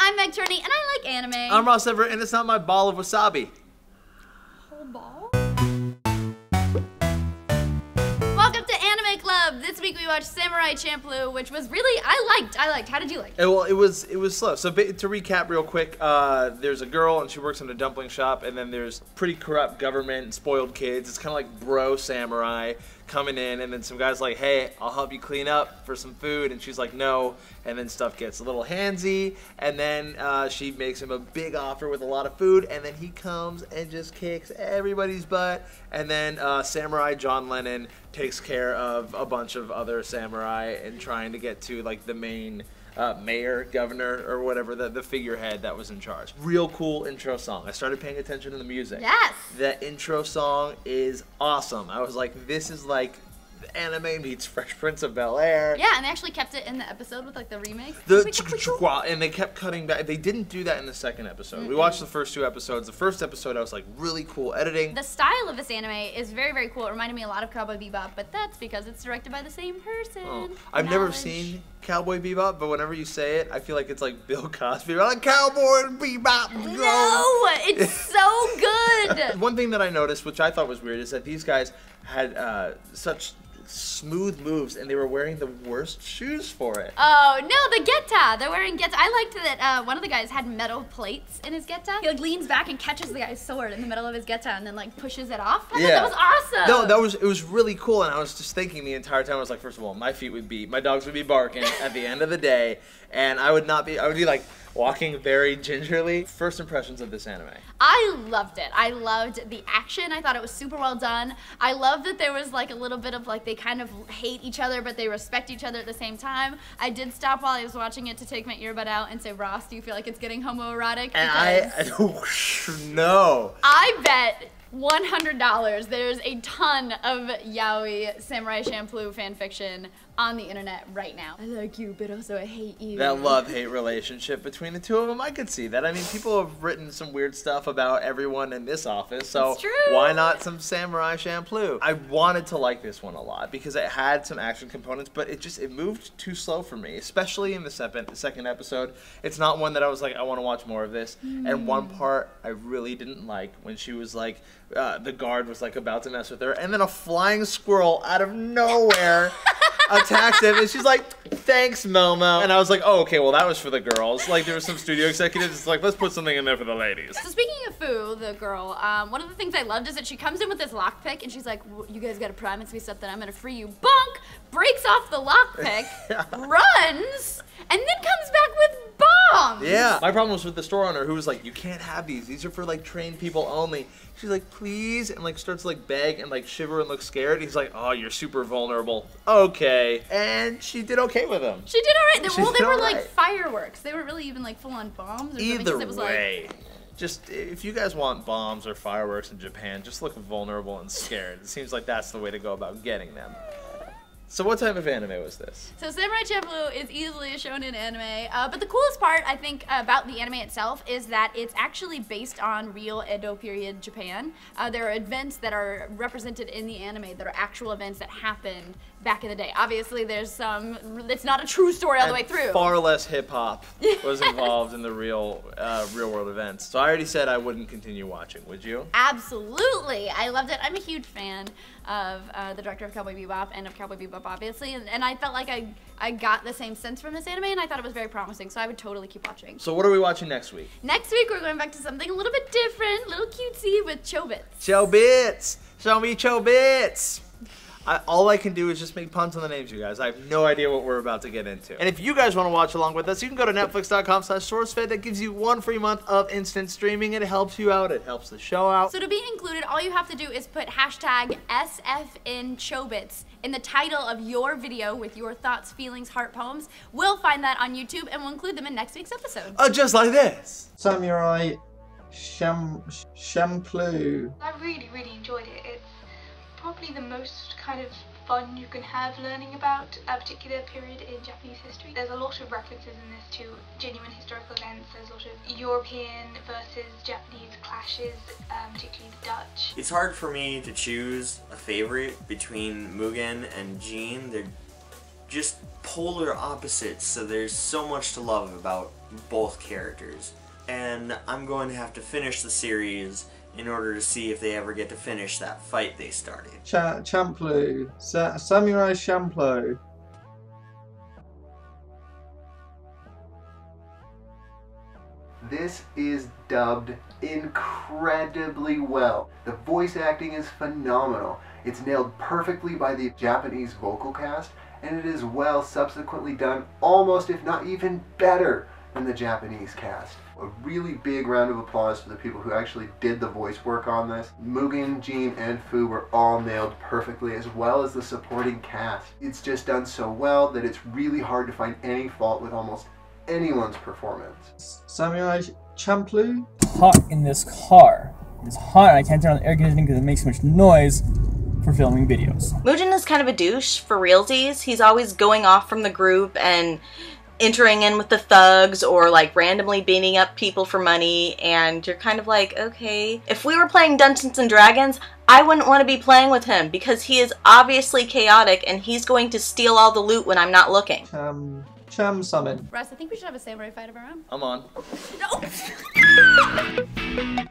I'm Meg Turney, and I like anime. I'm Ross Everett, and it's not my ball of wasabi. Whole ball? Welcome to Anime Club. This week we watched Samurai Champloo, which was really, I liked. How did you like it? Well, it was slow. So to recap real quick, there's a girl, and she works in a dumpling shop, and then there's pretty corrupt government and spoiled kids. It's kind of like bro samurai coming in, and then some guy's like, hey, I'll help you clean up for some food, and she's like, no, and then stuff gets a little handsy, and then she makes him a big offer with a lot of food, and then he comes and just kicks everybody's butt, and then Samurai John Lennon takes care of a bunch of other samurai and trying to get to like the main mayor, governor, or whatever, the figurehead that was in charge. Real cool intro song. I started paying attention to the music. Yes! The intro song is awesome. I was like, this is like anime meets Fresh Prince of Bel-Air. Yeah, and they actually kept it in the episode with like the remake. And they kept cutting back. They didn't do that in the second episode. We watched the first two episodes. The first episode, I was like, really cool editing. The style of this anime is very, very cool. It reminded me a lot of Cowboy Bebop, but that's because it's directed by the same person. Oh. I've never seen Cowboy Bebop, but whenever you say it, I feel like it's like Bill Cosby. Like, Cowboy Bebop, go! No, it's so good! One thing that I noticed, which I thought was weird, is that these guys had such smooth moves, and they were wearing the worst shoes for it. Oh, no, the geta. They're wearing geta. I liked that one of the guys had metal plates in his geta. He like leans back and catches the guy's sword in the middle of his geta and then like pushes it off. I thought that was awesome. No, it was really cool, and I was just thinking the entire time, I was like, first of all, my dogs would be barking at the end of the day, and I would be like walking very gingerly. First impressions of this anime. I loved it. I loved the action. I thought it was super well done. I love that there was like a little bit of like they kind of hate each other, but they respect each other at the same time. I did stop while I was watching it to take my earbud out and say, Ross, do you feel like it's getting homoerotic? And no. I bet $100 there's a ton of yaoi Samurai Champloo fanfiction on the internet right now. I like you, but also I hate you. That love-hate relationship between the two of them, I could see that. I mean, people have written some weird stuff about everyone in this office, so why not some Samurai Champloo? I wanted to like this one a lot because it had some action components, but it moved too slow for me, especially in the second episode. It's not one that I was like, I want to watch more of this. And one part I really didn't like when she was like, the guard was like about to mess with her, and then a flying squirrel out of nowhere attacked him, and she's like, thanks, Momo. And I was like, oh, okay, well, that was for the girls. Like, there were some studio executives, it's like, let's put something in there for the ladies. So speaking of Fu, the girl, one of the things I loved is that she comes in with this lockpick, and she's like, you guys gotta promise me something, I'm gonna free you. Bonk! Breaks off the lockpick, runs, and then comes back with bombs! Yeah. My problem was with the store owner who was like, you can't have these. These are for, like, trained people only. She's like, please, and, like, starts to, like, beg and, like, shiver and look scared. He's like, oh, you're super vulnerable. Okay. And she did okay with him. She did all right. Well, they were, like, fireworks. They weren't really even, like, full-on bombs or something. Either it was way. Just, if you guys want bombs or fireworks in Japan, just look vulnerable and scared. It seems like that's the way to go about getting them. So what type of anime was this? So Samurai Champloo is easily a shonen anime, but the coolest part, I think, about the anime itself is that it's actually based on real Edo period Japan. There are events that are represented in the anime that are actual events that happened back in the day. Obviously, there's it's not a true story all the way through. Far less hip-hop was involved in the real world events. So I already said I wouldn't continue watching, would you? Absolutely. I loved it. I'm a huge fan of the director of Cowboy Bebop and of Cowboy Bebop, obviously, and I felt like I got the same sense from this anime, and I thought it was very promising, so I would totally keep watching. So what are we watching next week? Next week, we're going back to something a little bit different, a little cutesy with Chobits. Chobits! Show me Chobits! All I can do is just make puns on the names, you guys. I have no idea what we're about to get into. And if you guys want to watch along with us, you can go to netflix.com/SourceFed. That gives you 1 free month of instant streaming. It helps you out. It helps the show out. So to be included, all you have to do is put hashtag SFNChobits in the title of your video with your thoughts, feelings, heart poems. We'll find that on YouTube, and we'll include them in next week's episode. Just like this. Samurai Champloo. I really enjoyed it. It's probably the most kind of fun you can have learning about a particular period in Japanese history. There's a lot of references in this to genuine historical events. There's a lot of European versus Japanese clashes, particularly the Dutch. It's hard for me to choose a favorite between Mugen and Jean. They're just polar opposites, so there's so much to love about both characters. And I'm going to have to finish the series in order to see if they ever get to finish that fight they started. Champloo. Samurai Champloo. This is dubbed incredibly well. The voice acting is phenomenal. It's nailed perfectly by the Japanese vocal cast, and it is well subsequently done, almost if not even better than the Japanese cast. A really big round of applause for the people who actually did the voice work on this. Mugen, Jean, and Fu were all nailed perfectly, as well as the supporting cast. It's just done so well that it's really hard to find any fault with almost anyone's performance. Samurai Champloo. Hot in this car. It's hot and I can't turn on the air conditioning because it makes so much noise for filming videos. Mugen is kind of a douche for realsies. He's always going off from the group and entering in with the thugs or like randomly beating up people for money, and you're kind of like, okay. If we were playing Dungeons and Dragons, I wouldn't want to be playing with him because he is obviously chaotic and he's going to steal all the loot when I'm not looking. Cham Summon. Russ, I think we should have a samurai fight of our own. I'm on. No!